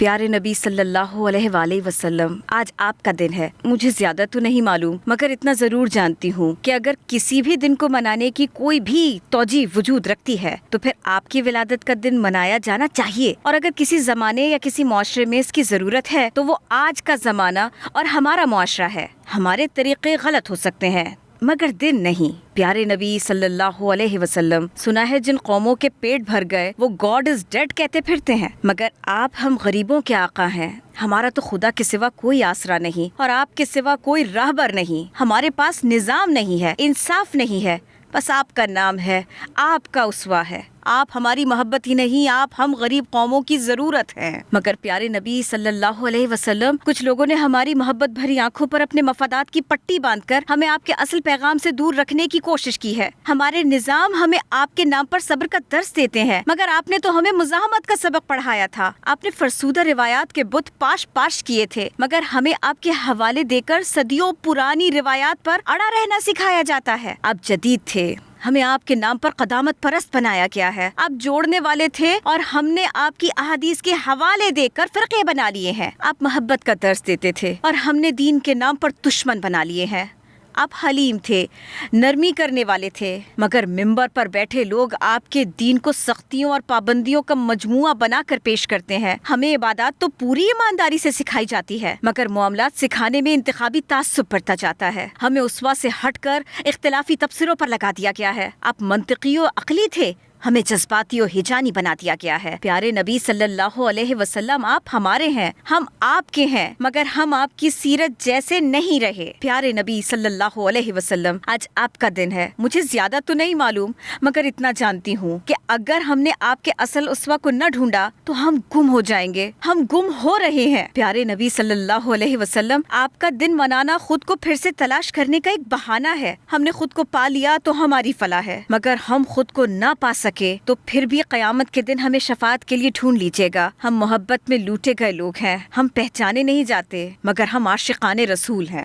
پیارے نبی صلی اللہ علیہ وآلہ وسلم، آج آپ کا دن ہے۔ مجھے زیادہ تو نہیں معلوم، مگر اتنا ضرور جانتی ہوں کہ اگر کسی بھی دن کو منانے کی کوئی بھی توجہ وجود رکھتی ہے تو پھر آپ کی ولادت کا دن منایا جانا چاہیے، اور اگر کسی زمانے یا کسی معاشرے میں اس کی ضرورت ہے تو وہ آج کا زمانہ اور ہمارا معاشرہ ہے۔ ہمارے طریقے غلط ہو سکتے ہیں مگر دن نہیں۔ پیارے نبی صلی اللہ علیہ وسلم، سنا ہے جن قوموں کے پیٹ بھر گئے وہ گاڈ از ڈیڈ کہتے پھرتے ہیں، مگر آپ ہم غریبوں کے آقا ہیں۔ ہمارا تو خدا کے سوا کوئی آسرا نہیں اور آپ کے سوا کوئی راہبر نہیں۔ ہمارے پاس نظام نہیں ہے، انصاف نہیں ہے، بس آپ کا نام ہے، آپ کا اسوہ ہے۔ آپ ہماری محبت ہی نہیں، آپ ہم غریب قوموں کی ضرورت ہیں۔ مگر پیارے نبی صلی اللہ علیہ وسلم، کچھ لوگوں نے ہماری محبت بھری آنکھوں پر اپنے مفادات کی پٹی باندھ کر ہمیں آپ کے اصل پیغام سے دور رکھنے کی کوشش کی ہے۔ ہمارے نظام ہمیں آپ کے نام پر صبر کا درس دیتے ہیں، مگر آپ نے تو ہمیں مزاحمت کا سبق پڑھایا تھا۔ آپ نے فرسودہ روایات کے بت پاش کیے تھے، مگر ہمیں آپ کے حوالے دے کر صدیوں پرانی روایات پر اڑا رہنا سکھایا جاتا ہے۔ آپ جدید تھے، ہمیں آپ کے نام پر قدامت پرست بنایا گیا ہے۔ آپ جوڑنے والے تھے اور ہم نے آپ کی احادیث کے حوالے دے کر فرقے بنا لیے ہیں۔ آپ محبت کا درس دیتے تھے اور ہم نے دین کے نام پر دشمن بنا لیے ہیں۔ آپ حلیم تھے، نرمی کرنے والے تھے، مگر منبر پر بیٹھے لوگ آپ کے دین کو سختیوں اور پابندیوں کا مجموعہ بنا کر پیش کرتے ہیں۔ ہمیں عبادات تو پوری ایمانداری سے سکھائی جاتی ہے، مگر معاملات سکھانے میں انتخابی تعصب بڑھتا جاتا ہے۔ ہمیں اسوہ سے ہٹ کر اختلافی تبصروں پر لگا دیا گیا ہے۔ آپ منطقی و عقلی تھے، ہمیں جذباتی و ہیجانی بنا دیا گیا ہے۔ پیارے نبی صلی اللہ علیہ وسلم، آپ ہمارے ہیں، ہم آپ کے ہیں، مگر ہم آپ کی سیرت جیسے نہیں رہے۔ پیارے نبی صلی اللہ علیہ وسلم، آج آپ کا دن ہے۔ مجھے زیادہ تو نہیں معلوم، مگر اتنا جانتی ہوں کہ اگر ہم نے آپ کے اصل اسوہ کو نہ ڈھونڈا تو ہم گم ہو جائیں گے۔ ہم گم ہو رہے ہیں۔ پیارے نبی صلی اللہ علیہ وسلم، آپ کا دن منانا خود کو پھر سے تلاش کرنے کا ایک بہانہ ہے۔ ہم نے خود کو پا لیا تو ہماری فلاح ہے، مگر ہم خود کو نہ پا سکے تو پھر بھی قیامت کے دن ہمیں شفاعت کے لیے ڈھونڈ لیجیے گا۔ ہم محبت میں لوٹے گئے لوگ ہیں، ہم پہچانے نہیں جاتے، مگر ہم عاشقان رسول ہیں۔